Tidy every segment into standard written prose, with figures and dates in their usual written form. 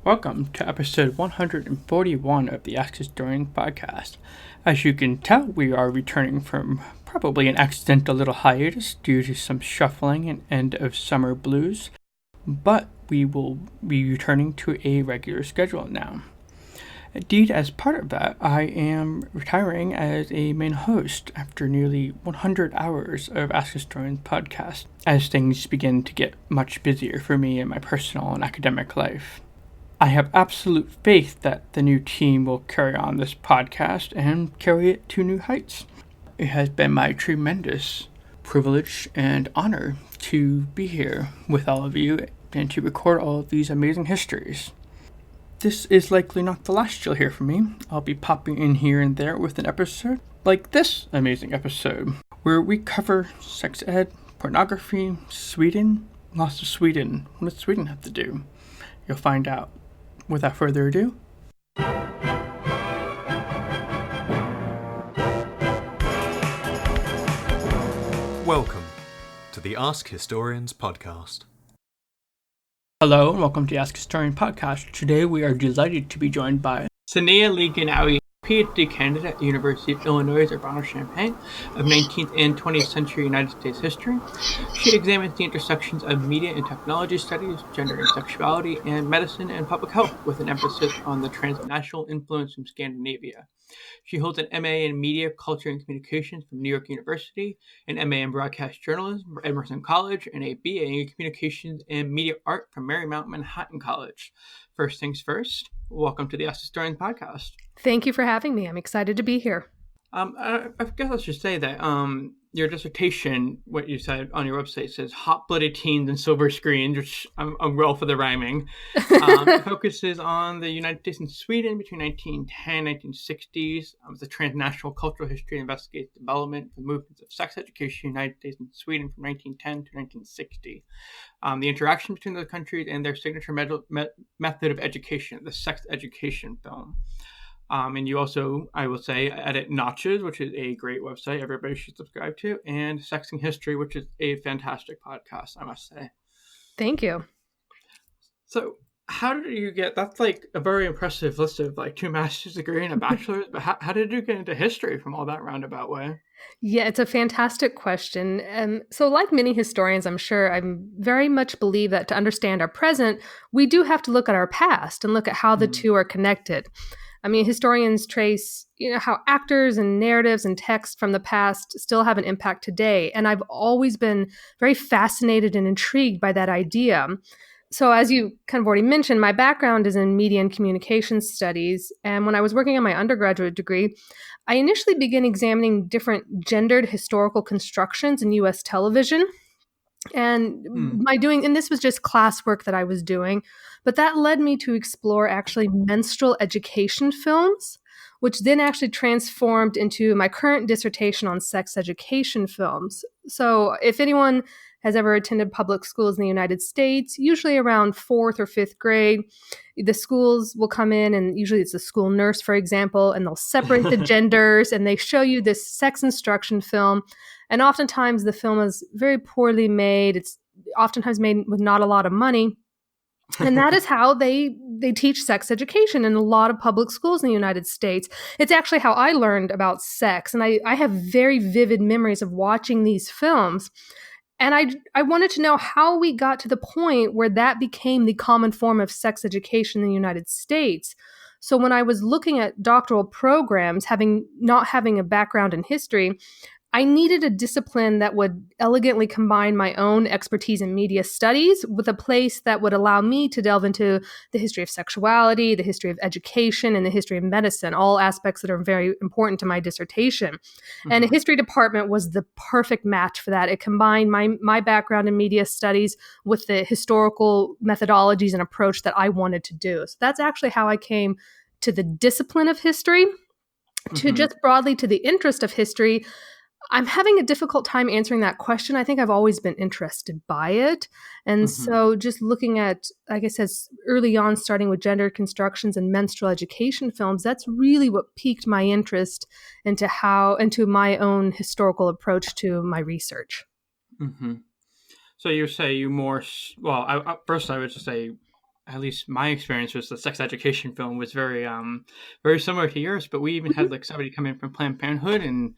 Welcome to episode 141 of the Ask Historians podcast. As you can tell, we are returning from probably an accidental little hiatus due to some shuffling and end of summer blues, but we will be returning to a regular schedule now. Indeed, as part of that, I am retiring as a main host after nearly 100 hours of Ask Historians podcast, as things begin to get much busier for me in my personal and academic life. I have absolute faith that the new team will carry on this podcast and carry it to new heights. It has been my tremendous privilege and honor to be here with all of you and to record all of these amazing histories. This is likely not the last you'll hear from me. I'll be popping in here and there with an episode like this amazing episode, where we cover sex ed, pornography, Sweden, lots of Sweden. What does Sweden have to do? You'll find out. Without further ado, welcome to the Ask Historians podcast. hello and welcome to the Ask Historian podcast. Today we are delighted to be joined by Saniya Lee Ghanoui, PhD candidate at the University of Illinois Urbana-Champaign of 19th and 20th century United States history. She examines the intersections of media and technology studies, gender and sexuality, and medicine and public health, with an emphasis on the transnational influence from Scandinavia. She holds an MA in Media, Culture, and Communications from New York University, an MA in Broadcast Journalism from Emerson College, and a BA in Communications and Media Art from Marymount Manhattan College. First things first, welcome to the Ask Historian podcast. Thank you for having me. I'm excited to be here. I guess I should say that your dissertation, what you said on your website, says hot-blooded teens and silver screens, which I'm well for the rhyming. It focuses on the United States and Sweden between 1910 and 1960s. The transnational cultural history investigates development of the movements of sex education in the United States and Sweden from 1910 to 1960. The interaction between the countries and their signature method of education, the sex education film. And you also, I will say, edit Notches, which is a great website everybody should subscribe to, and Sex and History, which is a fantastic podcast, I must say. Thank you. So how did you get, that's like a very impressive list of like 2 master's degree and a bachelor's, but how did you get into history from all that roundabout way? Yeah, it's a fantastic question. So like many historians, I'm sure, I very much believe that to understand our present, we do have to look at our past and look at how the two are connected. I mean, historians trace, how actors and narratives and texts from the past still have an impact today. And I've always been very fascinated and intrigued by that idea. So as you kind of already mentioned, my background is in media and communications studies. And when I was working on my undergraduate degree, I initially began examining different gendered historical constructions in U.S. television. And this was just classwork that I was doing, but that led me to explore actually menstrual education films, which then actually transformed into my current dissertation on sex education films. So if anyone has ever attended public schools in the United States, usually around 4th or 5th grade, the schools will come in, and usually it's a school nurse, for example, and they'll separate the genders and they show you this sex instruction film. And oftentimes the film is very poorly made. It's oftentimes made with not a lot of money. And that is how they teach sex education in a lot of public schools in the United States. It's actually how I learned about sex. And I have very vivid memories of watching these films. And I wanted to know how we got to the point where that became the common form of sex education in the United States. So when I was looking at doctoral programs, not having a background in history, I needed a discipline that would elegantly combine my own expertise in media studies with a place that would allow me to delve into the history of sexuality, the history of education, and the history of medicine, all aspects that are very important to my dissertation. Mm-hmm. And a history department was the perfect match for that. It combined my background in media studies with the historical methodologies and approach that I wanted to do. So that's actually how I came to the discipline of history. To just broadly to the interest of history, I'm having a difficult time answering that question. I think I've always been interested by it. And so just looking at, like I said, early on, starting with gender constructions and menstrual education films, that's really what piqued my interest into my own historical approach to my research. So you say you more, well, first I would just say at least my experience was the sex education film was very similar to yours, but we even had like somebody come in from Planned Parenthood and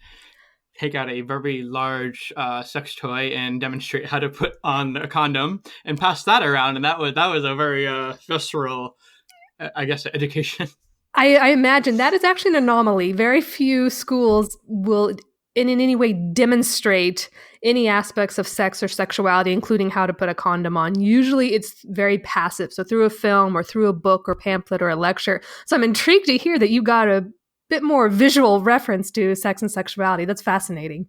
take out a very large sex toy and demonstrate how to put on a condom and pass that around, and that was a very visceral, I guess, education. I imagine that is actually an anomaly. Very few schools will in any way demonstrate any aspects of sex or sexuality, including how to put a condom on. Usually it's very passive, so through a film or through a book or pamphlet or a lecture. So I'm intrigued to hear that you got a bit more visual reference to sex and sexuality. That's fascinating.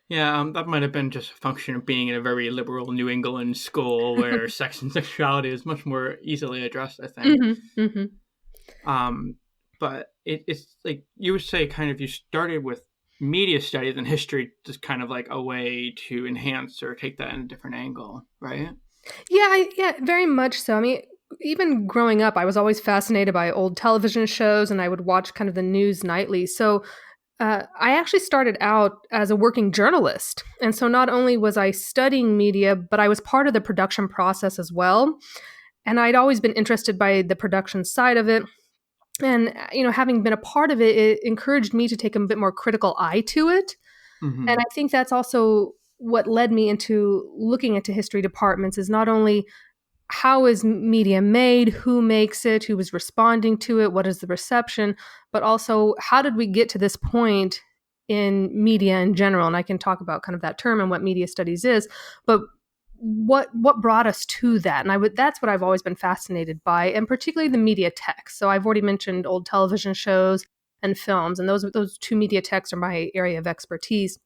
Yeah, that might have been just a function of being in a very liberal New England school where sex and sexuality is much more easily addressed, I think. But it's like you would say kind of you started with media studies and history just kind of like a way to enhance or take that in a different angle, right? Yeah, very much so. I mean, even growing up, I was always fascinated by old television shows and I would watch kind of the news nightly. So I actually started out as a working journalist. And so not only was I studying media, but I was part of the production process as well. And I'd always been interested by the production side of it. And, having been a part of it, it encouraged me to take a bit more critical eye to it. Mm-hmm. And I think that's also what led me into looking into history departments is not only how is media made, who makes it, who is responding to it, what is the reception, but also how did we get to this point in media in general? And I can talk about kind of that term and what media studies is, but what brought us to that? And that's what I've always been fascinated by, and particularly the media text. So I've already mentioned old television shows and films, and those two media texts are my area of expertise.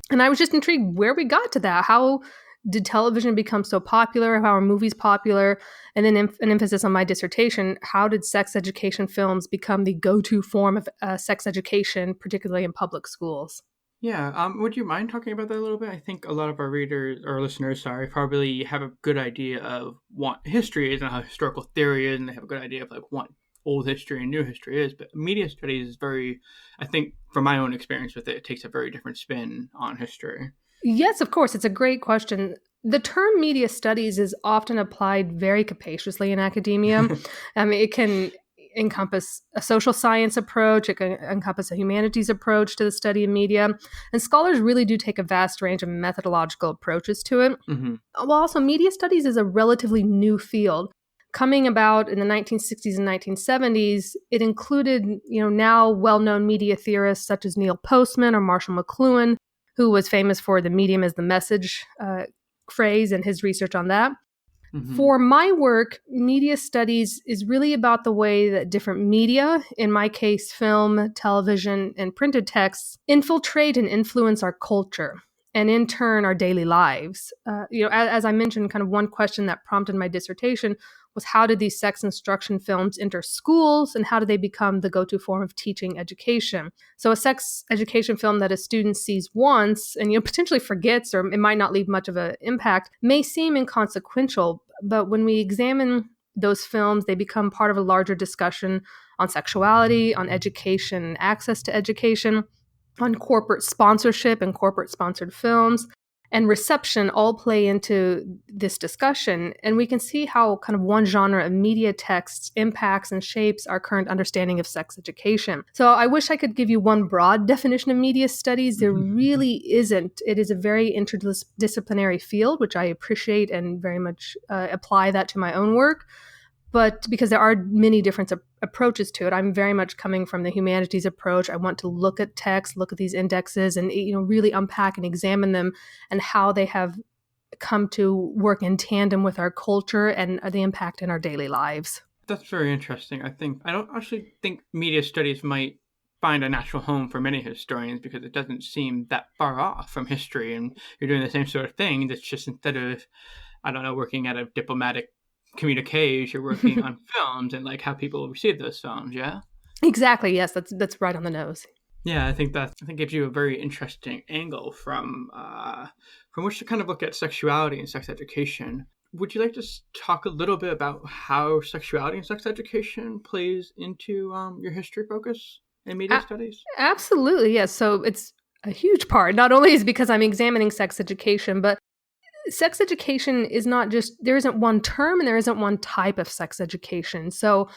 And I was just intrigued where we got to that. How did television become so popular? How are movies popular? And then an emphasis on my dissertation, how did sex education films become the go-to form of sex education, particularly in public schools? Yeah, would you mind talking about that a little bit? I think a lot of our readers or listeners, sorry, probably have a good idea of what history is and how historical theory is, and they have a good idea of like what old history and new history is. But media studies is very, I think, from my own experience with it, it takes a very different spin on history. Yes, of course. It's a great question. The term media studies is often applied very capaciously in academia. I mean, it can encompass a social science approach, it can encompass a humanities approach to the study of media, and scholars really do take a vast range of methodological approaches to it. Mm-hmm. Well, also, media studies is a relatively new field. Coming about in the 1960s and 1970s, it included, now well-known media theorists such as Neil Postman or Marshall McLuhan, who was famous for the medium as the message phrase and his research on that. Mm-hmm. For my work, media studies is really about the way that different media, in my case, film, television, and printed texts, infiltrate and influence our culture, and in turn, our daily lives. As I mentioned, kind of one question that prompted my dissertation was how did these sex instruction films enter schools and how do they become the go-to form of teaching education? So a sex education film that a student sees once and potentially forgets, or it might not leave much of an impact, may seem inconsequential, but when we examine those films, they become part of a larger discussion on sexuality, on education, access to education, on corporate sponsorship and corporate sponsored films, and reception all play into this discussion. And we can see how kind of one genre of media texts impacts and shapes our current understanding of sex education. So I wish I could give you one broad definition of media studies. There really isn't. It is a very interdisciplinary field, which I appreciate and very much apply that to my own work. But because there are many different approaches to it, I'm very much coming from the humanities approach. I want to look at text, look at these indexes, and really unpack and examine them and how they have come to work in tandem with our culture and the impact in our daily lives. That's very interesting. I don't actually think media studies might find a natural home for many historians because it doesn't seem that far off from history, and you're doing the same sort of thing. That's just instead of, I don't know, working at a diplomatic communiques, you're working on films and like how people receive those films. Yeah, exactly. Yes, that's right on the nose. Yeah, I think gives you a very interesting angle from which to kind of look at sexuality and sex education. Would you like to talk a little bit about how sexuality and sex education plays into your history focus in media studies? Absolutely, yes. So it's a huge part. Not only is because I'm examining sex education, but sex education is not just, there isn't one term and there isn't one type of sex education. So,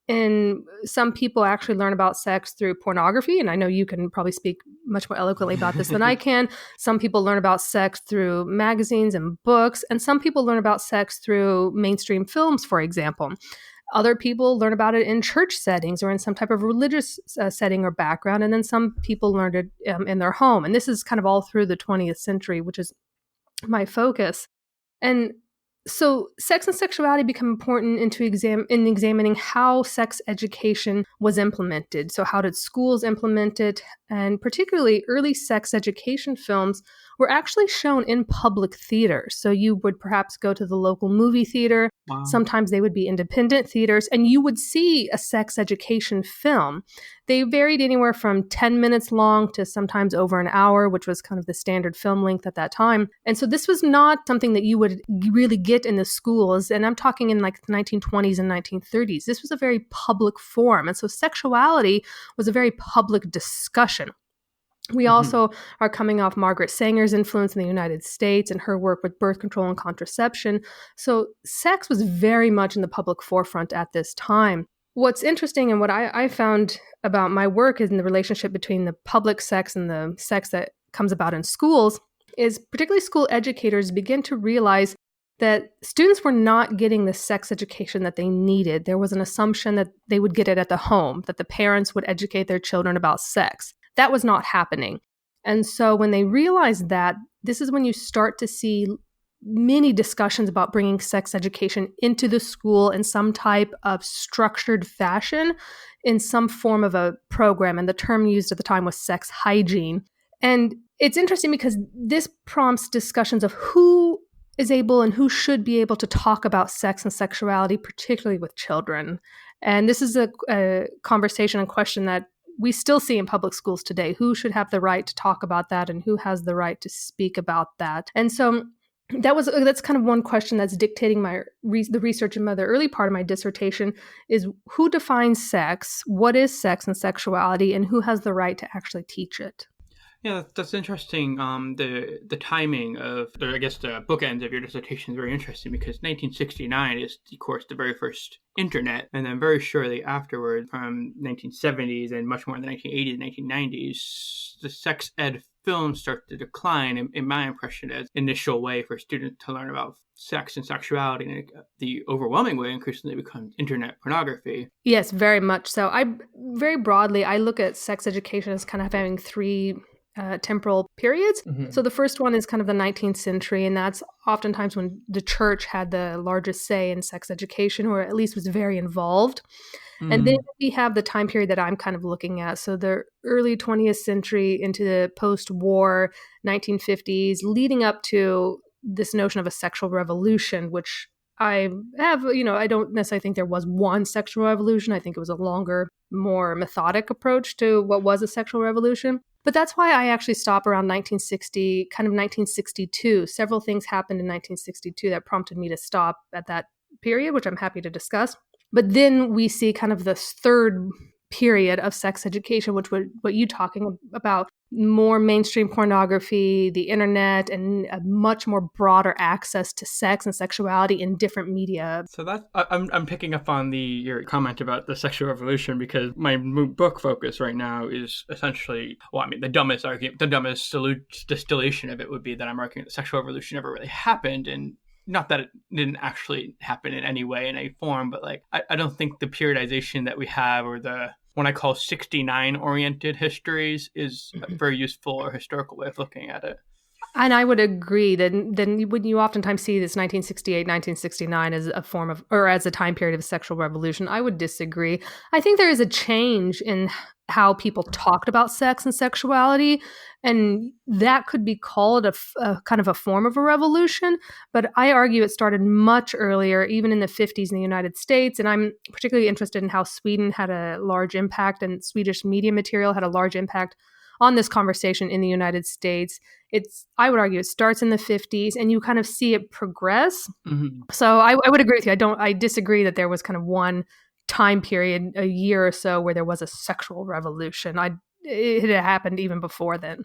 and some people actually learn about sex through pornography, and I know you can probably speak much more eloquently about this than I can. Some people learn about sex through magazines and books, and some people learn about sex through mainstream films, for example. Other people learn about it in church settings or in some type of religious setting or background, and then some people learned it in their home. And this is kind of all through the 20th century, which is my focus. And so sex and sexuality become important in examining how sex education was implemented. So how did schools implement it? And particularly early sex education films were actually shown in public theaters. So you would perhaps go to the local movie theater. Wow. Sometimes they would be independent theaters, and you would see a sex education film. They varied anywhere from 10 minutes long to sometimes over an hour, which was kind of the standard film length at that time. And so this was not something that you would really get in the schools. And I'm talking in like the 1920s and 1930s. This was a very public forum. And so sexuality was a very public discussion. We also are coming off Margaret Sanger's influence in the United States and her work with birth control and contraception. So sex was very much in the public forefront at this time. What's interesting and what I found about my work is in the relationship between the public sex and the sex that comes about in schools is particularly school educators begin to realize that students were not getting the sex education that they needed. There was an assumption that they would get it at the home, that the parents would educate their children about sex. That was not happening. And so when they realized that, this is when you start to see many discussions about bringing sex education into the school in some type of structured fashion, in some form of a program. And the term used at the time was sex hygiene. And it's interesting because this prompts discussions of who is able and who should be able to talk about sex and sexuality, particularly with children. And this is a conversation and question that we still see in public schools today. Who should have the right to talk about that and who has the right to speak about that? And so that's kind of one question that's dictating the research in the early part of my dissertation is who defines sex, what is sex and sexuality, and who has the right to actually teach it? Yeah, that's interesting. The timing of, or I guess the bookends of your dissertation is very interesting because 1969 is, of course, the very first internet, and then very shortly afterward, from 1970s and much more in the 1980s and 1990s, the sex ed films start to decline, in my impression, as initial way for students to learn about sex and sexuality, and the overwhelming way increasingly becomes internet pornography. Yes, very much so. Very broadly, I look at sex education as kind of having three temporal periods. So the first one is kind of the 19th century, and that's oftentimes when the church had the largest say in sex education, or at least was very involved. And then we have the time period that I'm kind of looking at. So the early 20th century into the post-war 1950s, leading up to this notion of a sexual revolution, which I have, I don't necessarily think there was one sexual revolution. I think it was a longer, more methodic approach to what was a sexual revolution. But that's why I actually stop around 1960, kind of 1962. Several things happened in 1962 that prompted me to stop at that period, which I'm happy to discuss. But then we see kind of this third period of sex education, which was what you're talking about, more mainstream pornography, the internet, and a much more broader access to sex and sexuality in different media. So I'm picking up on your comment about the sexual revolution because my book focus right now is essentially, the dumbest argument, the dumbest distillation of it would be that I'm arguing that the sexual revolution never really happened, and not that it didn't actually happen in any way, in any form, but I don't think the periodization that we have, or the what I call 69-oriented histories, is a very useful or historical way of looking at it. And I would agree that then when you oftentimes see this 1968, 1969 as a form of, or as a time period of sexual revolution, I would disagree. I think there is a change in how people talked about sex and sexuality, and that could be called a kind of a form of a revolution. But I argue it started much earlier, even in the 50s in the United States. And I'm particularly interested in how Sweden had a large impact, and Swedish media material had a large impact on this conversation in the United States. I would argue it starts in the 50s, and you kind of see it progress. So I would agree with you. I disagree that there was kind of one time period, a year or so, where there was a sexual revolution. It had happened even before then.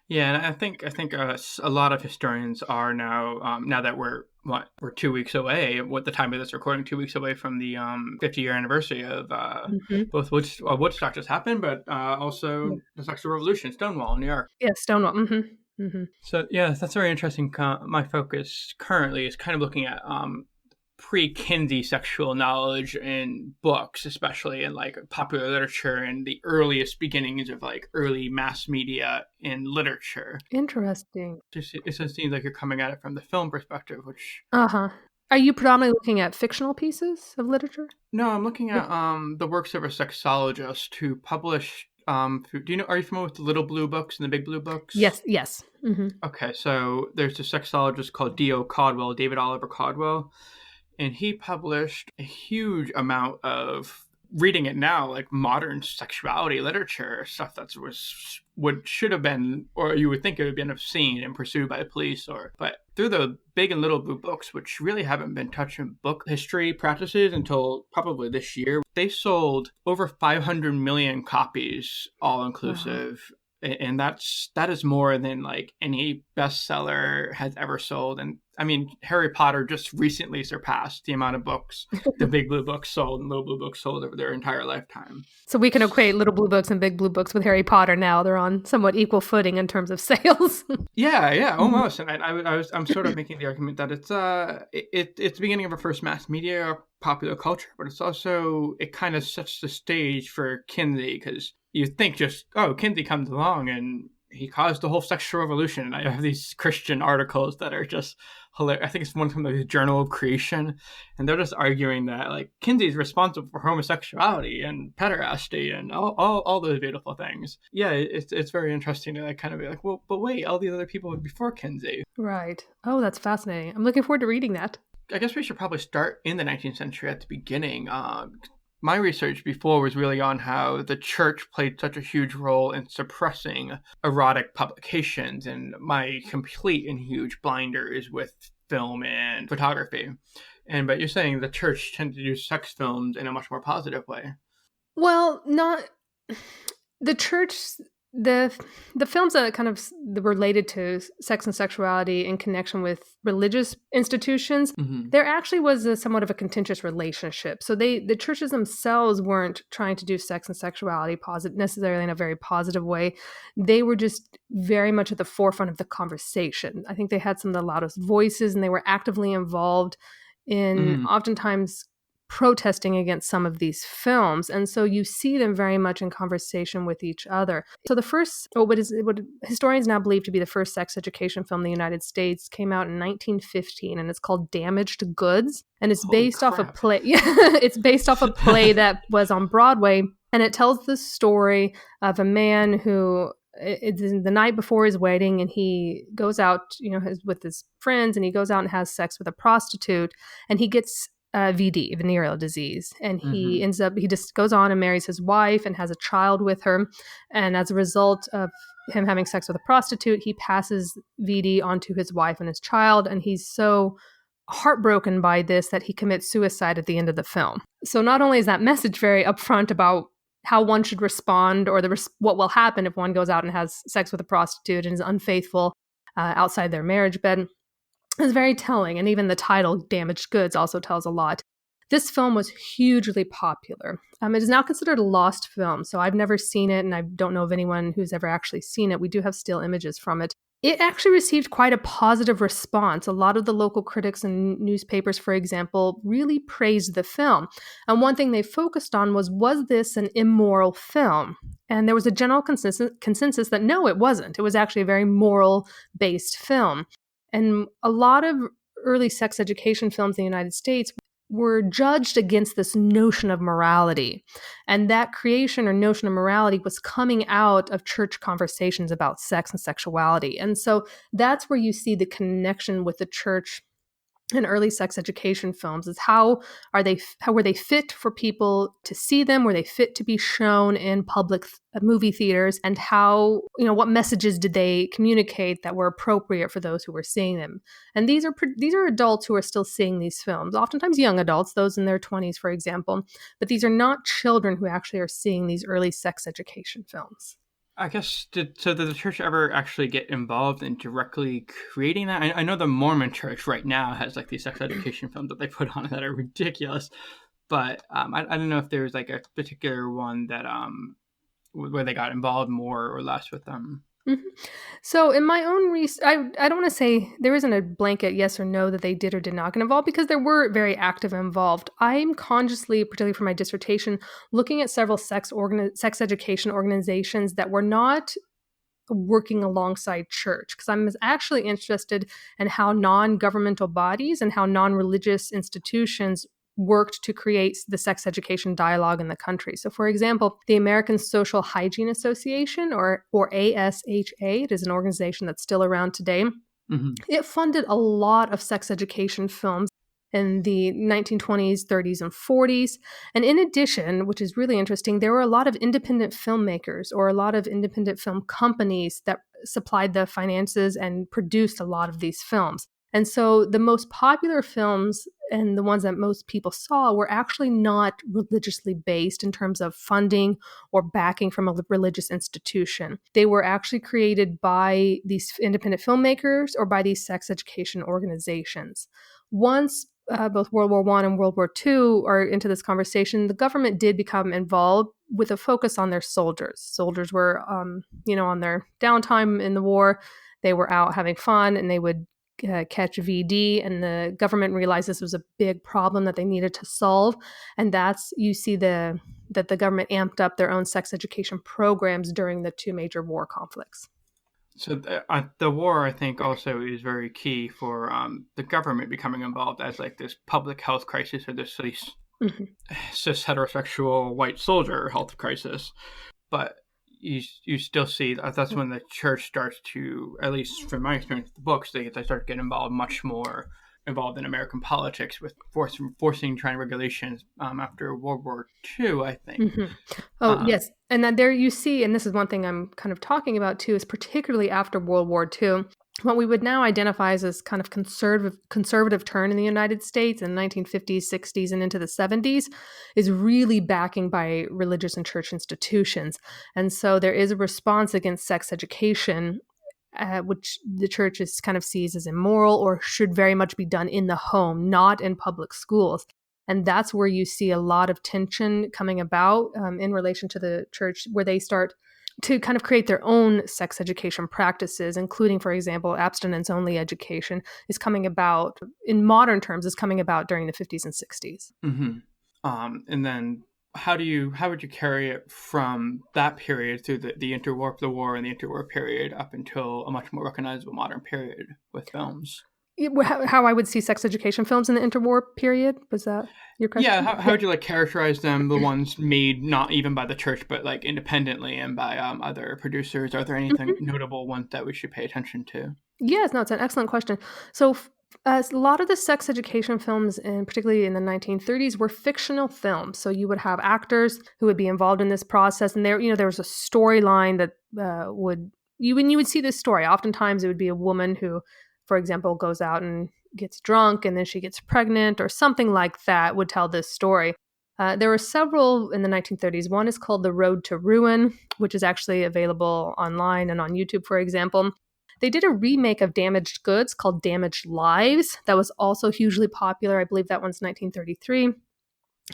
Yeah, and I think a lot of historians are now now that we're 2 weeks away. What the time of this recording, 2 weeks away from the 50-year anniversary of Hmm. both Woodstock just happened, but also the sexual revolution, Stonewall in New York. Yeah, Stonewall. So yeah, that's very interesting. My focus currently is kind of looking at pre-Kinsey sexual knowledge in books, especially in like popular literature and the earliest beginnings of like early mass media in literature. Interesting. It just seems like you're coming at it from the film perspective, which Uh-huh. Are you predominantly looking at fictional pieces of literature? no, I'm looking Like- at the works of a sexologist who published do you know, are you familiar with the Little Blue Books and the Big Blue Books? Yes, yes. Hmm. Okay, so there's a sexologist called D.O. Caldwell, David Oliver Caldwell, and he published a huge amount of, reading it now, like modern sexuality literature, stuff that was would should have been, or you would think it would have been seen and pursued by the police, or but through the Big and Little Blue Books, which really haven't been touched in book history practices until probably this year, they sold over 500 million copies, all Wow. inclusive. And that is more than like any bestseller has ever sold. And I mean, Harry Potter just recently surpassed the amount of books the Big Blue Books sold and Little Blue Books sold over their entire lifetime. So we can equate Little Blue Books and Big Blue Books with Harry Potter now. They're on somewhat equal footing in terms of sales. Yeah, almost. And I'm sort of making the argument that it's the beginning of a first mass media popular culture, but it's also, it kind of sets the stage for Kinsey, because you think just, oh, Kinsey comes along and he caused the whole sexual revolution. And I have these Christian articles that are just hilarious. I think it's one from the Journal of Creation, and they're just arguing that like Kinsey's responsible for homosexuality and pederasty and all those beautiful things. Yeah, it's very interesting to like kind of be like, well, but wait, all these other people before Kinsey. Right. Oh, that's fascinating. I'm looking forward to reading that. I guess we should probably start in the 19th century at the beginning. My research before was really on how the church played such a huge role in suppressing erotic publications, and my complete and huge blinder is with film and photography. But you're saying the church tended to use sex films in a much more positive way. Well, not the church. The films that kind of related to sex and sexuality in connection with religious institutions, there actually was somewhat of a contentious relationship. So the churches themselves weren't trying to do sex and sexuality necessarily in a very positive way. They were just very much at the forefront of the conversation. I think they had some of the loudest voices, and they were actively involved in oftentimes protesting against some of these films. And so you see them very much in conversation with each other. So the first, what historians now believe to be the first sex education film in the United States, came out in 1915, and it's called Damaged Goods. And it's based off a play. It's based off a play that was on Broadway. And it tells the story of a man who, it's the night before his wedding, and he goes out, with his friends, and he goes out and has sex with a prostitute, and he gets VD, venereal disease. And he he just goes on and marries his wife and has a child with her. And as a result of him having sex with a prostitute, he passes VD onto his wife and his child. And he's so heartbroken by this that he commits suicide at the end of the film. So not only is that message very upfront about how one should respond, or what will happen if one goes out and has sex with a prostitute and is unfaithful outside their marriage bed, is very telling. And even the title, Damaged Goods, also tells a lot. This film was hugely popular. It is now considered a lost film, so I've never seen it, and I don't know of anyone who's ever actually seen it. We do have still images from it. It actually received quite a positive response. A lot of the local critics and newspapers, for example, really praised the film. And one thing they focused on was this an immoral film? And there was a general consensus that no, it wasn't. It was actually a very moral-based film. And a lot of early sex education films in the United States were judged against this notion of morality. And that creation or notion of morality was coming out of church conversations about sex and sexuality. And so that's where you see the connection with the church in early sex education films, is how were they fit for people to see them? Were they fit to be shown in public movie theaters? And how, what messages did they communicate that were appropriate for those who were seeing them? And these are adults who are still seeing these films, oftentimes young adults, those in their 20s, for example. But these are not children who actually are seeing these early sex education films. I guess, did the church ever actually get involved in directly creating that? I know the Mormon church right now has like these sex education films that they put on that are ridiculous, but I don't know if there's like a particular one that where they got involved more or less with them. Mhm. So in my own research, I don't want to say there isn't a blanket yes or no that they did or did not get involved, because there were very active and involved. I'm consciously, particularly for my dissertation, looking at several sex education organizations that were not working alongside church, because I'm actually interested in how non-governmental bodies and how non-religious institutions worked to create the sex education dialogue in the country. So for example, the American Social Hygiene Association, or ASHA, it is an organization that's still around today. Mm-hmm. It funded a lot of sex education films in the 1920s, 30s, and 40s. And in addition, which is really interesting, there were a lot of independent filmmakers or a lot of independent film companies that supplied the finances and produced a lot of these films. And so the most popular films and the ones that most people saw were actually not religiously based in terms of funding or backing from a religious institution. They were actually created by these independent filmmakers or by these sex education organizations. Once both World War I and World War II are into this conversation, the government did become involved with a focus on their soldiers. Soldiers were, on their downtime in the war, they were out having fun, and they would catch VD, and the government realized this was a big problem that they needed to solve. And that's, you see that the government amped up their own sex education programs during the two major war conflicts. So the war, I think, also is very key for the government becoming involved as like this public health crisis or this cis heterosexual white soldier health crisis. But you still see that's when the church starts to, at least from my experience with the books, they start getting involved much more involved in American politics with forcing trying regulations after World War II, I think. Oh, yes. And then there you see, and this is one thing I'm kind of talking about too, is particularly after World War II, what we would now identify as this kind of conservative turn in the United States in the 1950s, 60s, and into the 70s is really backing by religious and church institutions. And so there is a response against sex education, which the church is kind of sees as immoral or should very much be done in the home, not in public schools. And that's where you see a lot of tension coming about in relation to the church, where they start to kind of create their own sex education practices, including, for example, abstinence-only education is coming about, in modern terms, is coming about during the 50s and 60s. Mm-hmm. And then how would you carry it from that period through the war and the interwar period up until a much more recognizable modern period with films? How I would see sex education films in the interwar period? Was that your question? Yeah, how would you like characterize them, the ones made not even by the church, but like independently and by other producers? Are there anything notable ones that we should pay attention to? Yes, no, it's an excellent question. So a lot of the sex education films, and particularly in the 1930s, were fictional films. So you would have actors who would be involved in this process, and there was a storyline that when you would see this story, oftentimes it would be a woman who, for example, goes out and gets drunk and then she gets pregnant or something like that, would tell this story. There were several in the 1930s. One is called The Road to Ruin, which is actually available online and on YouTube, for example. They did a remake of Damaged Goods called Damaged Lives that was also hugely popular. I believe that one's 1933.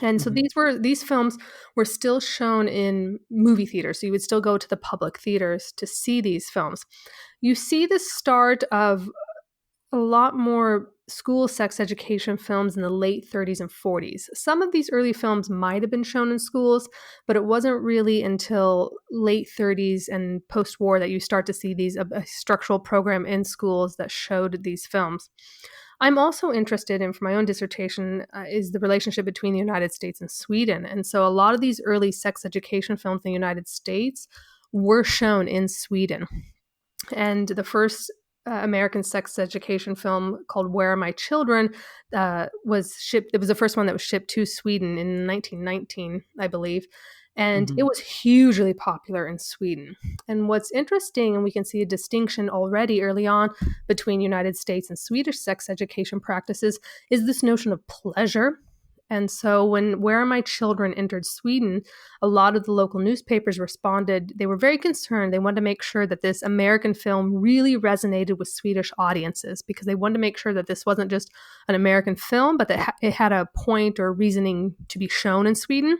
And so these films were still shown in movie theaters. So you would still go to the public theaters to see these films. You see the start of a lot more school sex education films in the late 30s and 40s. Some of these early films might have been shown in schools, but it wasn't really until late 30s and post-war that you start to see these a structural program in schools that showed these films. I'm also interested in, for my own dissertation, is the relationship between the United States and Sweden. And so a lot of these early sex education films in the United States were shown in Sweden. And the first American sex education film called Where Are My Children was shipped. It was the first one that was shipped to Sweden in 1919, I believe. And it was hugely popular in Sweden. And what's interesting, and we can see a distinction already early on between United States and Swedish sex education practices, is this notion of pleasure And so when Where Are My Children entered Sweden, a lot of the local newspapers responded. They were very concerned. They wanted to make sure that this American film really resonated with Swedish audiences, because they wanted to make sure that this wasn't just an American film, but that it had a point or reasoning to be shown in Sweden.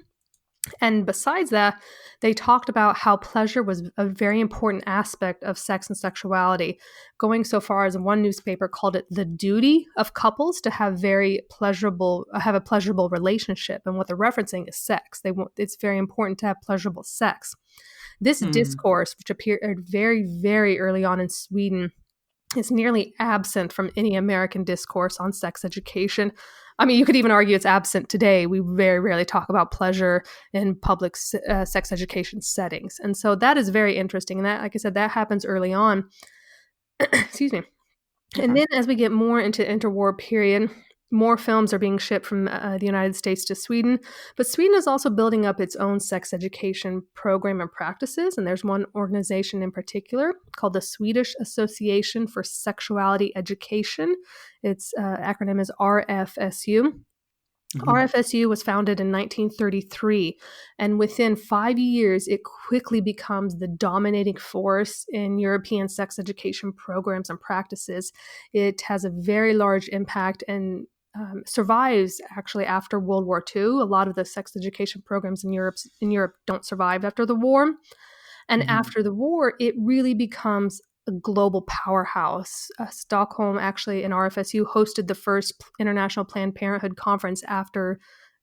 And besides that, they talked about how pleasure was a very important aspect of sex and sexuality, going so far as one newspaper called it the duty of couples to have a pleasurable relationship. And what they're referencing is sex. It's very important to have pleasurable sex. This discourse, which appeared very, very early on in Sweden, is nearly absent from any American discourse on sex education. I mean, you could even argue it's absent today. We very rarely talk about pleasure in public sex education settings. And so that is very interesting. And that, like I said, that happens early on. Excuse me. And then as we get more into interwar period, more films are being shipped from the United States to Sweden. But Sweden is also building up its own sex education program and practices. And there's one organization in particular called the Swedish Association for Sexuality Education. Its acronym is RFSU. RFSU was founded in 1933, and within 5 years, it quickly becomes the dominating force in European sex education programs and practices. It has a very large impact and survives actually after World War II. A lot of the sex education programs in Europe don't survive after the war. And after the war, it really becomes a global powerhouse. Stockholm, actually, in RFSU, hosted the first International Planned Parenthood conference after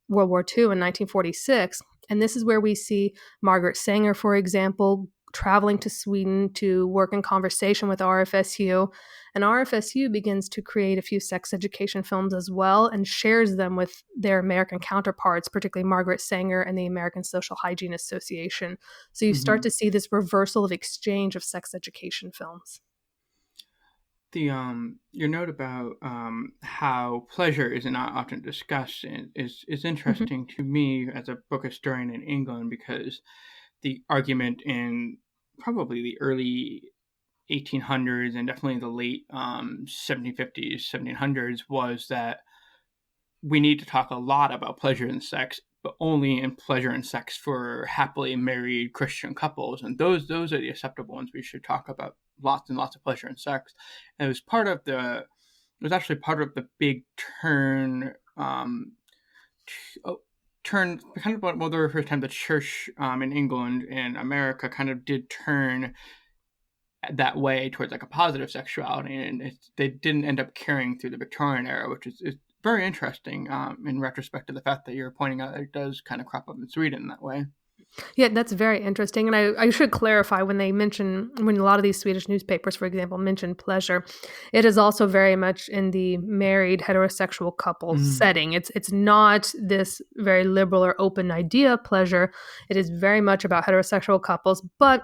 World War II in 1946. And this is where we see Margaret Sanger, for example, traveling to Sweden to work in conversation with RFSU. And RFSU begins to create a few sex education films as well and shares them with their American counterparts, particularly Margaret Sanger and the American Social Hygiene Association. So you start to see this reversal of exchange of sex education films. Your note about how pleasure is not often discussed is interesting to me as a book historian in England, because the argument in probably the early 1800s and definitely the late 1750s, 1700s was that we need to talk a lot about pleasure and sex, but only in pleasure and sex for happily married Christian couples. And those are the acceptable ones. We should talk about lots and lots of pleasure and sex. And it was actually part of the big turn, kind of about the very first time the church in England and America kind of did turn that way towards like a positive sexuality, and they didn't end up carrying through the Victorian era, which is very interesting in retrospect to the fact that you're pointing out that it does kind of crop up in Sweden that way. Yeah, that's very interesting. And I should clarify, when a lot of these Swedish newspapers, for example, mention pleasure, it is also very much in the married heterosexual couple setting. It's not this very liberal or open idea of pleasure. It is very much about heterosexual couples, but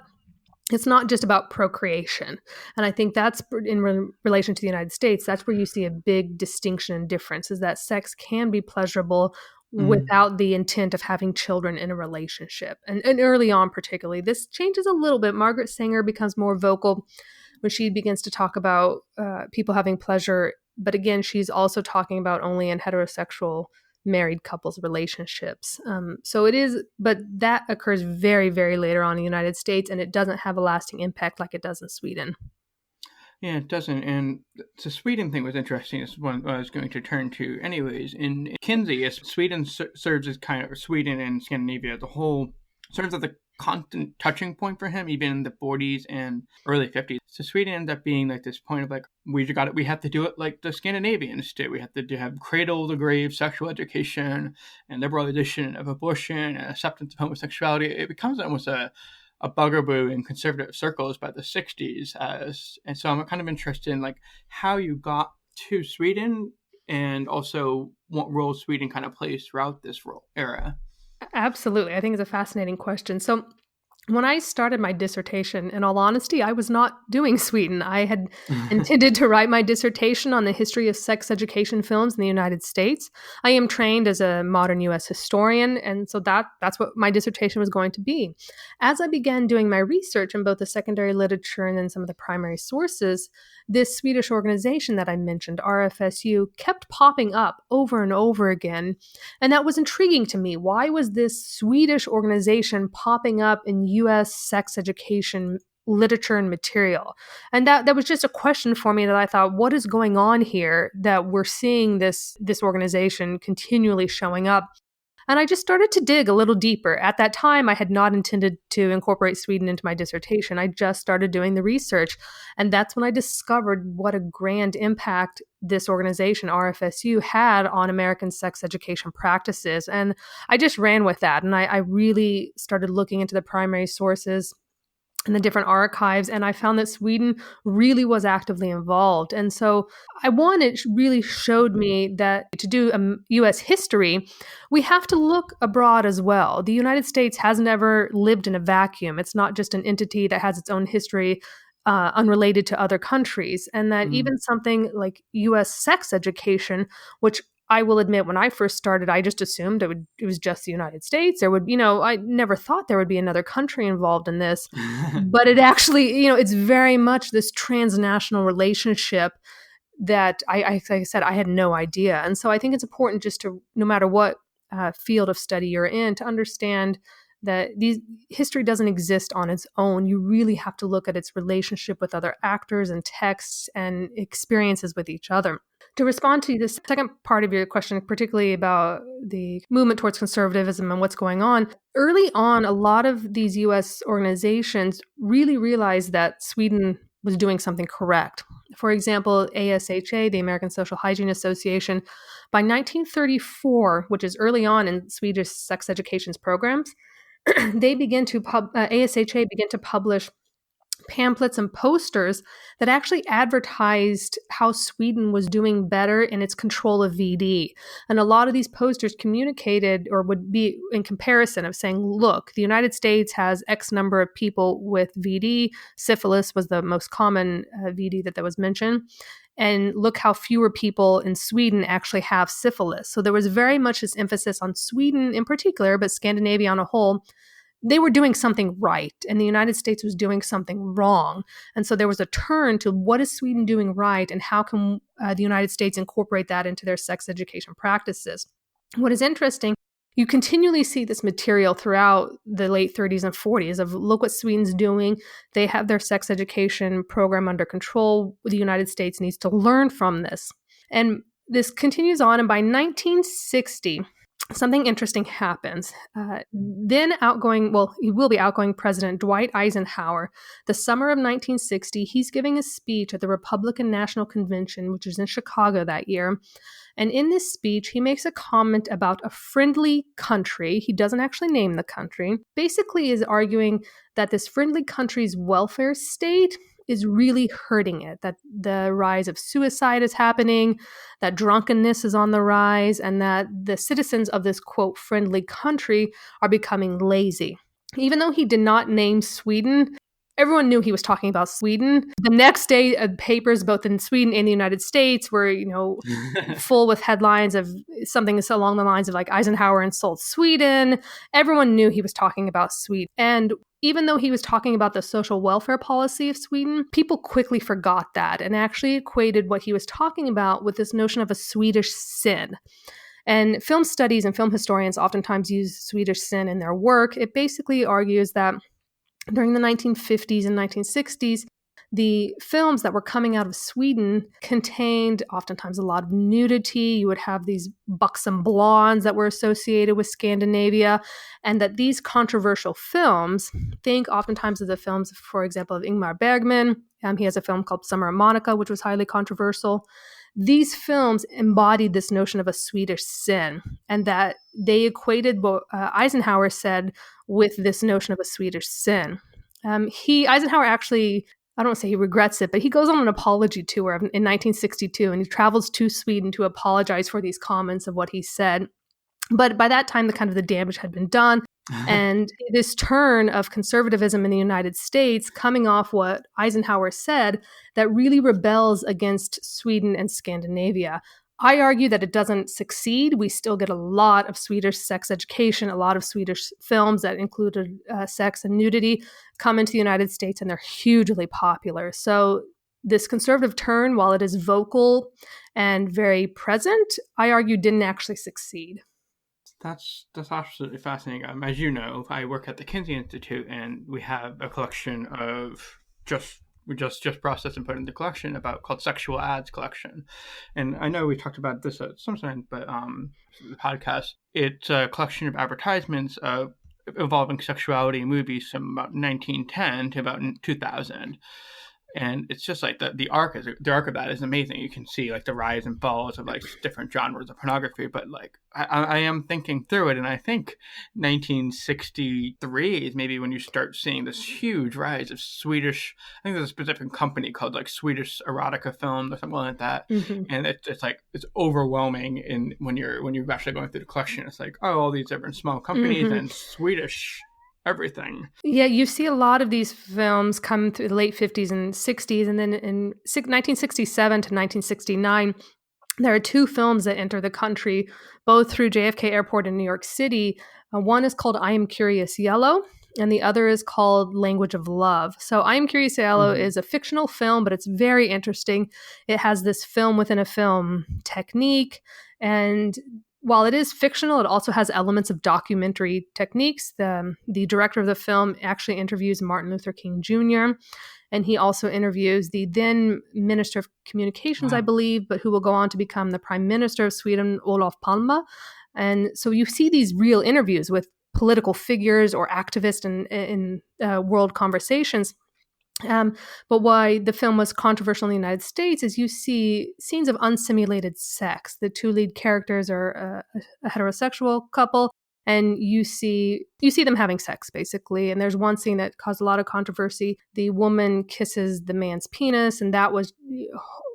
it's not just about procreation. And I think that's in relation to the United States, that's where you see a big distinction and difference, is that sex can be pleasurable without the intent of having children in a relationship. And early on, particularly, this changes a little bit. Margaret Sanger becomes more vocal when she begins to talk about people having pleasure. But again, she's also talking about only in heterosexual married couples relationships. So it is, but that occurs very, very later on in the United States, and it doesn't have a lasting impact like it does in Sweden. Yeah, it doesn't. And the Sweden thing was interesting. It's one I was going to turn to anyways. In Kinsey, Sweden serves as kind of, Sweden and Scandinavia as a whole serves as a constant touching point for him, even in the 40s and early 50s. So Sweden ends up being like this point of like, we have to do it like the Scandinavians did. We have to have cradle to grave sexual education and liberalization of abortion and acceptance of homosexuality. It becomes almost a bugaboo in conservative circles by the 60s. And so I'm kind of interested in like how you got to Sweden and also what role Sweden kind of plays throughout this era. Absolutely. I think it's a fascinating question. So When I started my dissertation, in all honesty, I was not doing Sweden. I had intended to write my dissertation on the history of sex education films in the United States. I am trained as a modern U.S. historian, and so that's what my dissertation was going to be. As I began doing my research in both the secondary literature and then some of the primary sources, this Swedish organization that I mentioned, RFSU, kept popping up over and over again. And that was intriguing to me. Why was this Swedish organization popping up in US sex education literature and material? And that was just a question for me that I thought, what is going on here that we're seeing this organization continually showing up? And I just started to dig a little deeper. At that time, I had not intended to incorporate Sweden into my dissertation. I just started doing the research. And that's when I discovered what a grand impact this organization, RFSU, had on American sex education practices. And I just ran with that. And I really started looking into the primary sources and the different archives, and I found that Sweden really was actively involved. And so it really showed me that to do U.S. history, we have to look abroad as well. The United States has never lived in a vacuum. It's not just an entity that has its own history unrelated to other countries. And that even something like U.S. sex education, which I will admit, when I first started, I just assumed it was just the United States. I never thought there would be another country involved in this, but it actually, it's very much this transnational relationship that like I said, I had no idea. And so I think it's important just to, no matter what field of study you're in, to understand that history doesn't exist on its own. You really have to look at its relationship with other actors and texts and experiences with each other. To respond to the second part of your question, particularly about the movement towards conservatism and what's going on, early on, a lot of these U.S. organizations really realized that Sweden was doing something correct. For example, ASHA, the American Social Hygiene Association, by 1934, which is early on in Swedish sex education programs, ASHA began to publish pamphlets and posters that actually advertised how Sweden was doing better in its control of VD. And a lot of these posters communicated, or would be in comparison of saying, look, the United States has X number of people with VD. Syphilis was the most common VD that was mentioned. And look how fewer people in Sweden actually have syphilis. So there was very much this emphasis on Sweden in particular, but Scandinavia on a whole. They were doing something right, and the United States was doing something wrong. And so there was a turn to what is Sweden doing right, and how can the United States incorporate that into their sex education practices? What is interesting, you continually see this material throughout the late 30s and 40s of look what Sweden's doing. They have their sex education program under control. The United States needs to learn from this. And this continues on, and by 1960, something interesting happens. Then he will be outgoing President Dwight Eisenhower, the summer of 1960, he's giving a speech at the Republican National Convention, which is in Chicago that year. And in this speech, he makes a comment about a friendly country. He doesn't actually name the country. Basically is arguing that this friendly country's welfare state is really hurting it, that the rise of suicide is happening, that drunkenness is on the rise, and that the citizens of this, quote, friendly country are becoming lazy. Even though he did not name Sweden, everyone knew he was talking about Sweden. The next day, papers both in Sweden and the United States were, full with headlines of something along the lines of like Eisenhower insults Sweden. Everyone knew he was talking about Sweden. And even though he was talking about the social welfare policy of Sweden, people quickly forgot that and actually equated what he was talking about with this notion of a Swedish sin. And film studies and film historians oftentimes use Swedish sin in their work. It basically argues that during the 1950s and 1960s, the films that were coming out of Sweden contained oftentimes a lot of nudity. You would have these buxom blondes that were associated with Scandinavia, and that these controversial films, think oftentimes of the films, for example, of Ingmar Bergman. He has a film called Summer of Monica, which was highly controversial. These films embodied this notion of a Swedish sin, and that they equated what Eisenhower said with this notion of a Swedish sin. Eisenhower actually, I don't want to say he regrets it, but he goes on an apology tour in 1962, and he travels to Sweden to apologize for these comments of what he said. But by that time, the damage had been done. And this turn of conservatism in the United States, coming off what Eisenhower said, that really rebels against Sweden and Scandinavia. I argue that it doesn't succeed. We still get a lot of Swedish sex education, a lot of Swedish films that included sex and nudity come into the United States, and they're hugely popular. So this conservative turn, while it is vocal and very present, I argue didn't actually succeed. That's absolutely fascinating. As you know, I work at the Kinsey Institute, and we have a collection of we just processed and put in the collection called Sexual Ads Collection. And I know we talked about this at some point, but the podcast, it's a collection of advertisements involving sexuality in movies from about 1910 to about 2000. And it's just like the arc of that is amazing. You can see like the rise and falls of like different genres of pornography. But like I am thinking through it, and I think 1963 is maybe when you start seeing this huge rise of Swedish. I think there's a specific company called like Swedish erotica film or something like that, and it's like it's overwhelming. And when you're actually going through the collection, it's like, oh, all these different small companies and Swedish everything. Yeah, you see a lot of these films come through the late 50s and 60s, and then in 1967 to 1969, there are two films that enter the country, both through JFK Airport in New York City. One is called I Am Curious Yellow, and the other is called Language of Love. So I Am Curious Yellow is a fictional film, but it's very interesting. It has this film within a film technique, and while it is fictional, it also has elements of documentary techniques. The director of the film actually interviews Martin Luther King Jr., and he also interviews the then Minister of Communications, I believe, but who will go on to become the Prime Minister of Sweden, Olof Palme. And so you see these real interviews with political figures or activists in world conversations. But why the film was controversial in the United States is you see scenes of unsimulated sex. The two lead characters are a heterosexual couple, and you see them having sex, basically. And there's one scene that caused a lot of controversy. The woman kisses the man's penis, and that was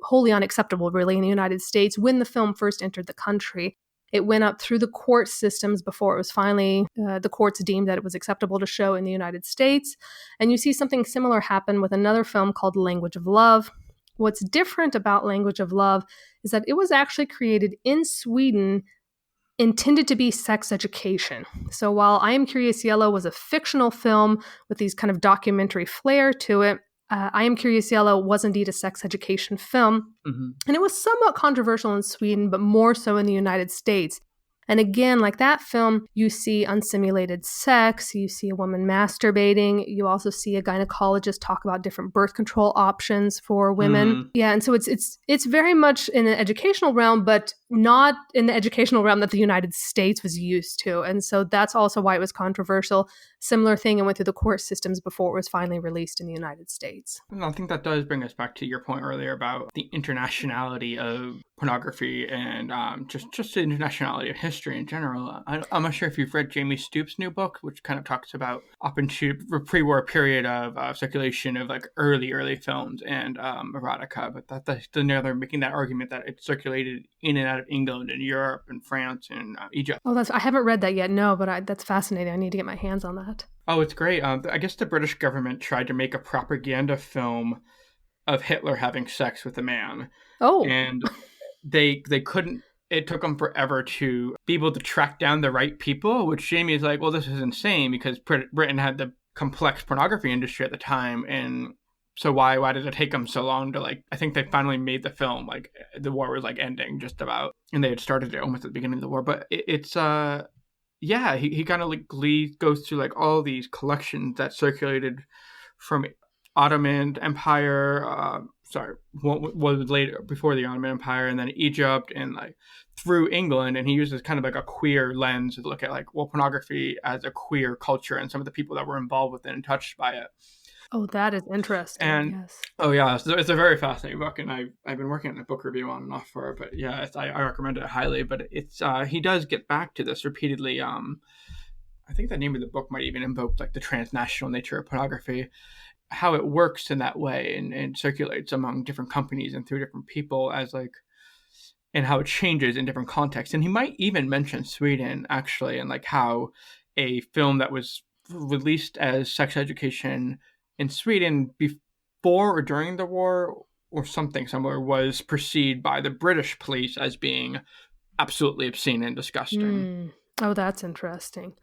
wholly unacceptable, really, in the United States when the film first entered the country. It went up through the court systems before it was finally, the courts deemed that it was acceptable to show in the United States. And you see something similar happen with another film called Language of Love. What's different about Language of Love is that it was actually created in Sweden, intended to be sex education. So while I Am Curious Yellow was a fictional film with these kind of documentary flair to it, I Am Curious Yellow was indeed a sex education film. And it was somewhat controversial in Sweden, but more so in the United States. And again, like that film, you see unsimulated sex, you see a woman masturbating, you also see a gynecologist talk about different birth control options for women. Yeah, and so it's very much in the educational realm, but not in the educational realm that the United States was used to. And so that's also why it was controversial. Similar thing, and went through the court systems before it was finally released in the United States. And I think that does bring us back to your point earlier about the internationality of pornography and just the internationality of history in general. I'm not sure if you've read Jamie Stoops' new book, which kind of talks about up into the pre-war period of circulation of like early films and erotica. But they're making that argument that it circulated in and out of England and Europe and France and Egypt. Oh, I haven't read that yet. No, but that's fascinating. I need to get my hands on that. Oh, it's great. I guess the British government tried to make a propaganda film of Hitler having sex with a man. Oh. And they couldn't. It took them forever to be able to track down the right people, which Jamie is like, well, this is insane because Britain had the complex pornography industry at the time. And so why did it take them so long to like, I think they finally made the film, like the war was like ending just about, and they had started it almost at the beginning of the war. But it's yeah, he kind of like goes through like all these collections that circulated from Ottoman Empire, what was later before the Ottoman Empire, and then Egypt, and like through England. And he uses kind of like a queer lens to look at like, well, pornography as a queer culture and some of the people that were involved with it and touched by it. Oh, that is interesting. And yes. Oh yeah, so it's a very fascinating book, and I've been working on a book review on and off for it. But yeah, I recommend it highly. But it's he does get back to this repeatedly. I think the name of the book might even invoke like the transnational nature of pornography, how it works in that way and circulates among different companies and through different people as like, and how it changes in different contexts. And he might even mention Sweden actually, and like how a film that was released as sex education in Sweden before or during the war or something somewhere was perceived by the British police as being absolutely obscene and disgusting. Oh, that's interesting.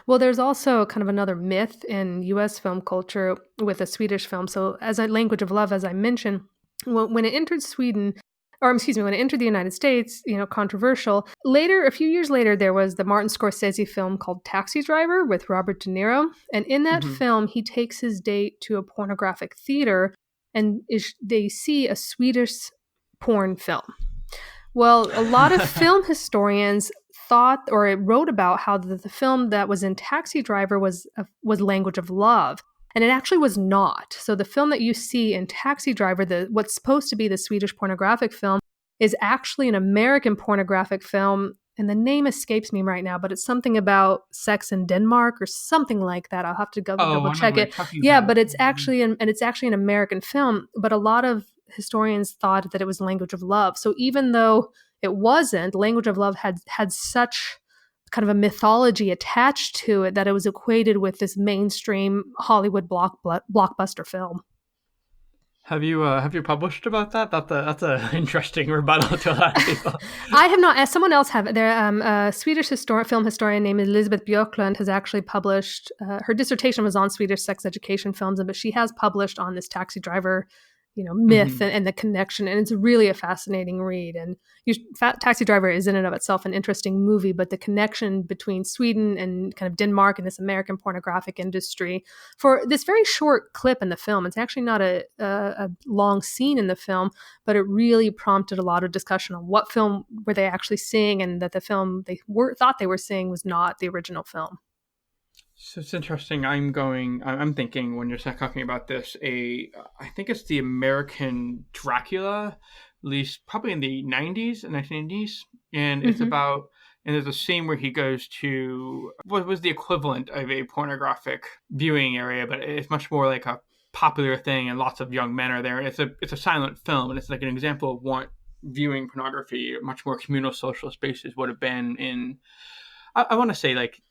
Well, there's also kind of another myth in U.S. film culture with a Swedish film. So as a language of love, as I mentioned, when it entered Sweden, or excuse me, when it entered the United States, controversial. Later, a few years later, there was the Martin Scorsese film called Taxi Driver with Robert De Niro. And in that film, he takes his date to a pornographic theater and they see a Swedish porn film. Well, a lot of film historians thought or wrote about how the film that was in Taxi Driver was language of love. And it actually was not. So the film that you see in Taxi Driver, what's supposed to be the Swedish pornographic film, is actually an American pornographic film. And the name escapes me right now, but it's something about sex in Denmark or something like that. I'll have to double check it. Yeah, but it's actually an American film. But a lot of historians thought that it was language of love. So even though it wasn't, language of love had such kind of a mythology attached to it that it was equated with this mainstream Hollywood blockbuster film. Have you published about that? That's an interesting rebuttal to a lot of people. I have not. As someone else have. There, a Swedish film historian named Elisabeth Björklund has actually published. Her dissertation was on Swedish sex education films, but she has published on this Taxi Driver, myth and the connection, and it's really a fascinating read. And Taxi Driver is in and of itself an interesting movie, but the connection between Sweden and kind of Denmark and this American pornographic industry for this very short clip in the film. It's actually not a long scene in the film, but it really prompted a lot of discussion on what film were they actually seeing, and that the film thought they were seeing was not the original film. So it's interesting. I'm thinking when you're talking about this, I think it's the American Dracula, released probably in the 1990s. And it's about, and there's a scene where he goes to what was the equivalent of a pornographic viewing area, but it's much more like a popular thing and lots of young men are there. It's a silent film, and it's like an example of what viewing pornography, much more communal social spaces would have been in, I want to say like,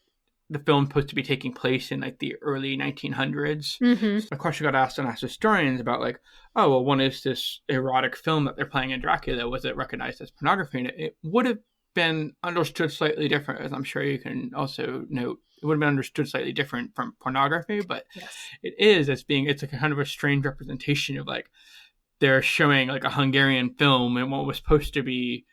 the film supposed to be taking place in like the early 1900s. A question got asked on Ask Historians about like, oh, well, when is this erotic film that they're playing in Dracula? Was it recognized as pornography? And it would have been understood slightly different, as I'm sure you can also note. It would have been understood slightly different from pornography, but it's a kind of a strange representation of like, they're showing like a Hungarian film and what was supposed to be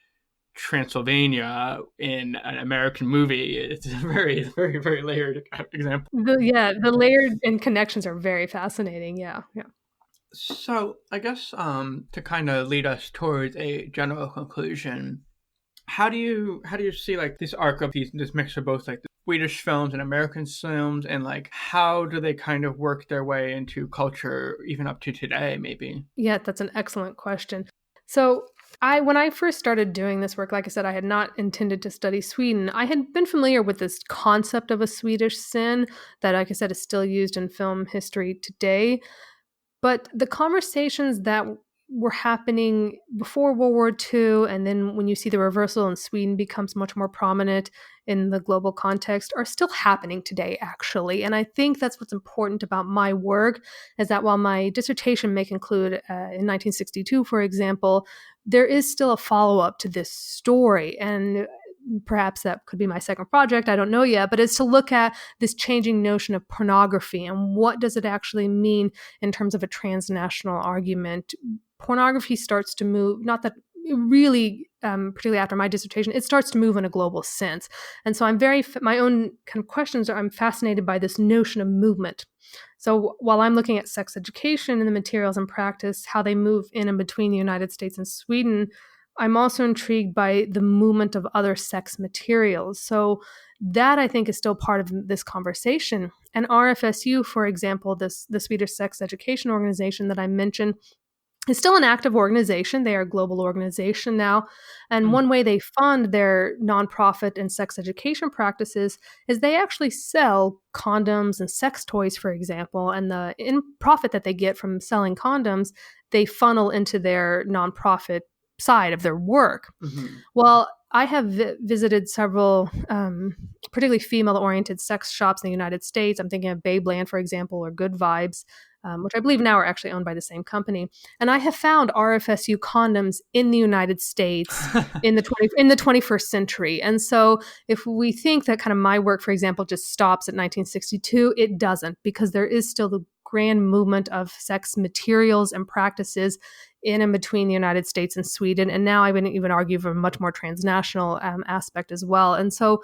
Transylvania in an American movie. It's a very, very, very layered example. The layered and connections are very fascinating. Yeah. So I guess to kind of lead us towards a general conclusion, how do you see like this arc of this mix of both like the Swedish films and American films, and like how do they kind of work their way into culture even up to today, maybe? Yeah, that's an excellent question. So when I first started doing this work, like I said, I had not intended to study Sweden. I had been familiar with this concept of a Swedish sin that, like I said, is still used in film history today. But the conversations that were happening before World War II, and then when you see the reversal in Sweden becomes much more prominent in the global context, are still happening today, actually. And I think that's what's important about my work, is that while my dissertation may conclude in 1962, for example, there is still a follow-up to this story. And perhaps that could be my second project, I don't know yet, but it's to look at this changing notion of pornography and what does it actually mean in terms of a transnational argument. Pornography starts to move, not that really, particularly after my dissertation, it starts to move in a global sense. And so my own kind of questions are, I'm fascinated by this notion of movement. So while I'm looking at sex education and the materials and practice, how they move in and between the United States and Sweden, I'm also intrigued by the movement of other sex materials. So that, I think, is still part of this conversation. And RFSU, for example, the Swedish sex education organization that I mentioned, is still an active organization. They are a global organization now. And one way they fund their nonprofit and sex education practices is they actually sell condoms and sex toys, for example, and the profit that they get from selling condoms, they funnel into their nonprofit side of their work. Well, I have visited several, particularly female-oriented sex shops in the United States. I'm thinking of Babeland, for example, or Good Vibes, which I believe now are actually owned by the same company. And I have found RFSU condoms in the United States in the 21st century. And so if we think that kind of my work, for example, just stops at 1962, it doesn't, because there is still the grand movement of sex materials and practices in and between the United States and Sweden. And now I would even argue for a much more transnational aspect as well. And so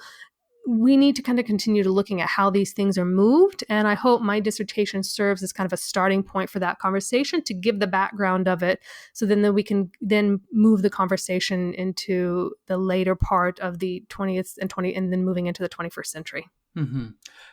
we need to kind of continue to looking at how these things are moved. And I hope my dissertation serves as kind of a starting point for that conversation to give the background of it. So then we can then move the conversation into the later part of the 20th and then moving into the 21st century. Mm-hmm.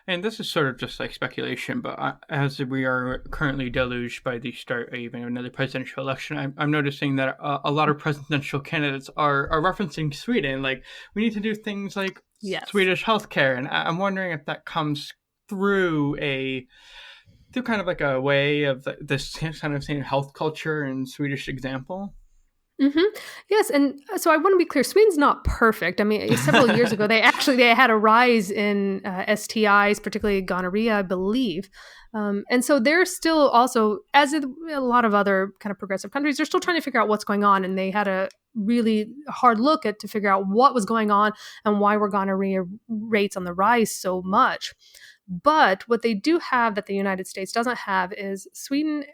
And this is sort of just like speculation, but as we are currently deluged by the start of even another presidential election, I'm noticing that a lot of presidential candidates are referencing Sweden. Like, we need to do things like Swedish healthcare, and I'm wondering if that comes through kind of like a way of this kind of same health culture and Swedish example. Mm-hmm. Yes, and so I want to be clear. Sweden's not perfect. I mean, several years ago, they had a rise in STIs, particularly gonorrhea, I believe. And so they're still also, as in a lot of other kind of progressive countries, they're still trying to figure out what's going on. And they had a really hard look to figure out what was going on and why were gonorrhea rates on the rise so much. But what they do have that the United States doesn't have is Sweden.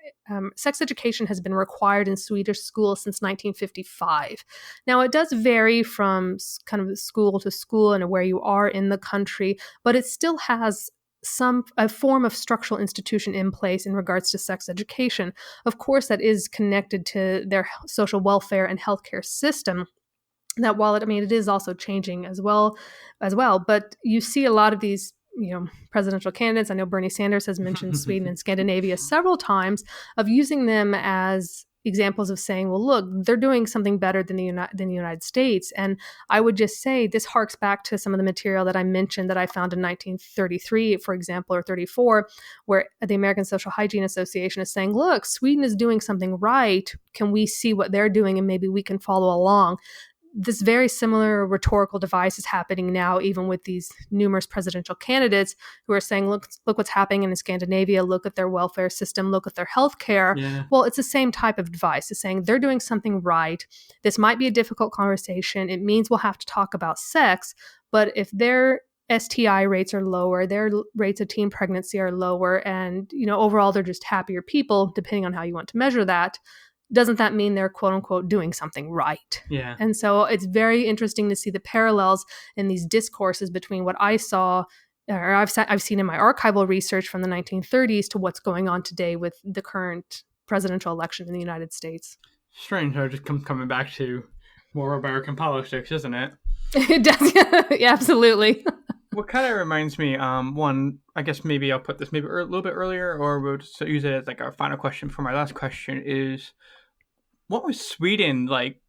Sex education has been required in Swedish schools since 1955. Now, it does vary from kind of school to school and where you are in the country, but it still has a form of structural institution in place in regards to sex education. Of course, that is connected to their social welfare and healthcare system. That while it is also changing as well, but you see a lot of these presidential candidates. I know Bernie Sanders has mentioned Sweden and Scandinavia several times, of using them as examples of saying, well, look, they're doing something better than the United States. And I would just say this harks back to some of the material that I mentioned that I found in 1933, for example, or 34, where the American Social Hygiene Association is saying, look, Sweden is doing something right. Can we see what they're doing and maybe we can follow along? This very similar rhetorical device is happening now, even with these numerous presidential candidates who are saying, look what's happening in Scandinavia, look at their welfare system, look at their healthcare. Yeah. Well, it's the same type of device. It's saying they're doing something right. This might be a difficult conversation. It means we'll have to talk about sex, but if their STI rates are lower, their rates of teen pregnancy are lower, and overall they're just happier people, depending on how you want to measure that, doesn't that mean they're quote unquote doing something right? Yeah. And so it's very interesting to see the parallels in these discourses between what I saw, or I've seen in my archival research from the 1930s, to what's going on today with the current presidential election in the United States. Strange how it just coming back to more American politics, isn't it? It does. Yeah, absolutely. What kind of reminds me, one, I guess maybe I'll put this maybe a little bit earlier, or we'll just use it as like our final question for my last question is, what was Sweden like?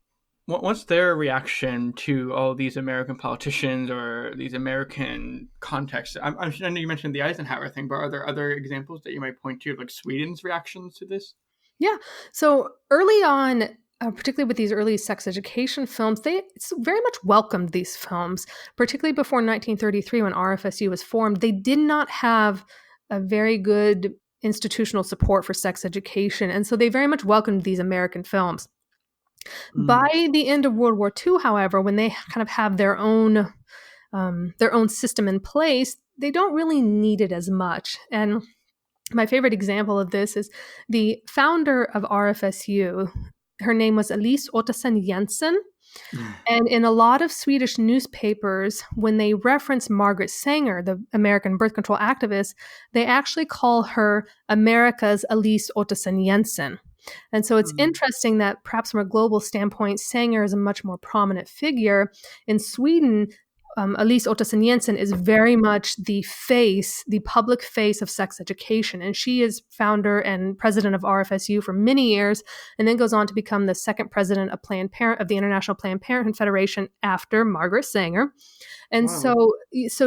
What's their reaction to all these American politicians or these American contexts? I know you mentioned the Eisenhower thing, but are there other examples that you might point to, like Sweden's reactions to this? Yeah. So early on, particularly with these early sex education films, they very much welcomed these films, particularly before 1933 when RFSU was formed. They did not have a very good institutional support for sex education, and so they very much welcomed these American films. By the end of World War II, however, when they kind of have their own system in place, they don't really need it as much. And my favorite example of this is the founder of RFSU. Her name was Elise Ottesen-Jensen. And in a lot of Swedish newspapers, when they reference Margaret Sanger, the American birth control activist, they actually call her America's Elise Ottesen-Jensen. And so it's interesting that perhaps from a global standpoint, Sanger is a much more prominent figure. In Sweden, Elise Ottesen-Jensen is very much the public face of sex education. And she is founder and president of RFSU for many years, and then goes on to become the second president of the International Planned Parenthood Federation after Margaret Sanger. And so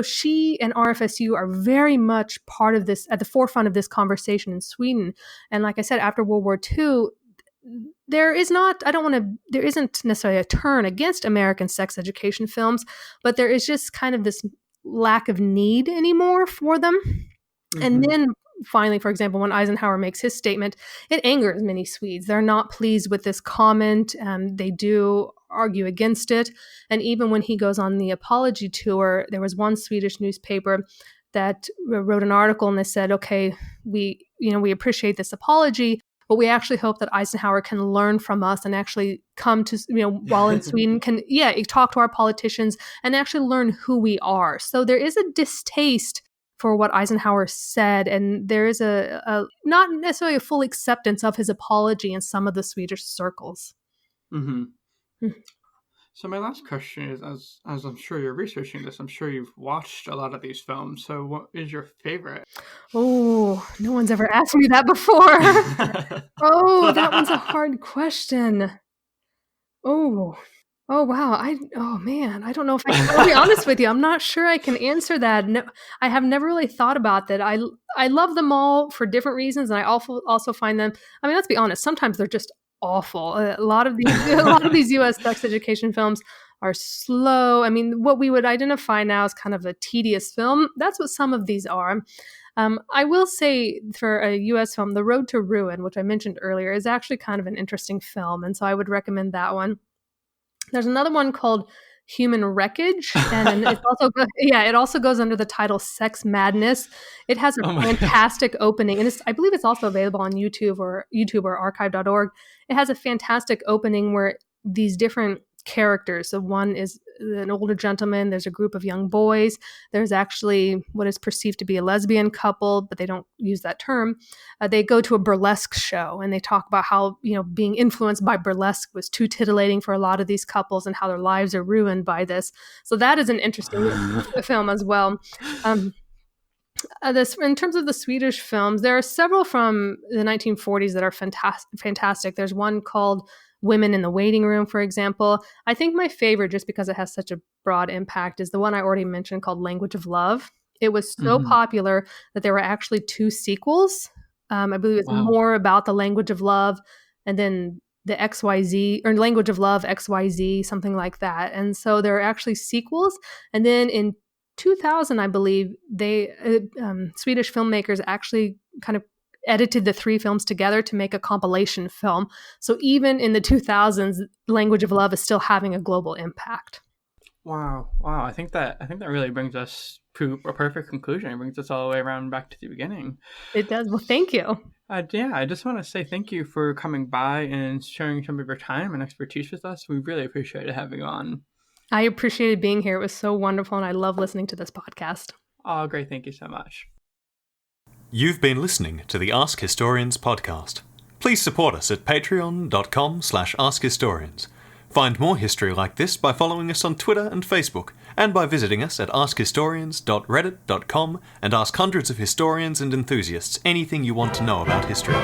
she and RFSU are very much part of this, at the forefront of this conversation in Sweden. And like I said, after World War II, there isn't necessarily a turn against American sex education films, but there is just kind of this lack of need anymore for them. Mm-hmm. And then finally, for example, when Eisenhower makes his statement, it angers many Swedes. They're not pleased with this comment. They do argue against it. And even when he goes on the apology tour, there was one Swedish newspaper that wrote an article and they said, okay, we appreciate this apology, but we actually hope that Eisenhower can learn from us and actually come to, while in Sweden, talk to our politicians and actually learn who we are. So there is a distaste for what Eisenhower said, and there is a not necessarily a full acceptance of his apology in some of the Swedish circles. Mm-hmm. Mm-hmm. So my last question is, as I'm sure you're researching this, I'm sure you've watched a lot of these films. So what is your favorite? Oh, no one's ever asked me that before. Oh, that one's a hard question. Oh, wow. Man, I don't know if I can be honest with you. I'm not sure I can answer that. No, I have never really thought about that. I love them all for different reasons, and I also find them, let's be honest, sometimes they're just awful. A lot of these U.S. sex education films are slow. What we would identify now as kind of a tedious film, that's what some of these are. I will say for a U.S. film, The Road to Ruin, which I mentioned earlier, is actually kind of an interesting film, and so I would recommend that one. There's another one called Human Wreckage, and it also goes under the title Sex Madness. It has a fantastic opening, and I believe it's also available on YouTube or archive.org. It has a fantastic opening where these different characters, so one is an older gentleman, there's a group of young boys, there's actually what is perceived to be a lesbian couple, but they don't use that term. They go to a burlesque show and they talk about how being influenced by burlesque was too titillating for a lot of these couples and how their lives are ruined by this. So that is an interesting film as well. In terms of the Swedish films, there are several from the 1940s that are fantastic. There's one called Women in the Waiting Room, for example. I think my favorite, just because it has such a broad impact, is the one I already mentioned called Language of Love. It was so popular that there were actually 2 sequels. I believe it's more about the language of love, and then the XYZ, or Language of Love XYZ, something like that. And so there are actually sequels. And then in 2000, I believe, Swedish filmmakers actually kind of edited the 3 films together to make a compilation film. So even in the 2000s, Language of Love is still having a global impact. Wow. I think that really brings us to a perfect conclusion. It brings us all the way around back to the beginning. It does. Well, thank you. I just want to say thank you for coming by and sharing some of your time and expertise with us. We really appreciated having you on. I appreciated being here. It was so wonderful, and I love listening to this podcast. Oh, great. Thank you so much. You've been listening to the Ask Historians podcast. Please support us at patreon.com/AskHistorians. Find more history like this by following us on Twitter and Facebook, and by visiting us at askhistorians.reddit.com and ask hundreds of historians and enthusiasts anything you want to know about history.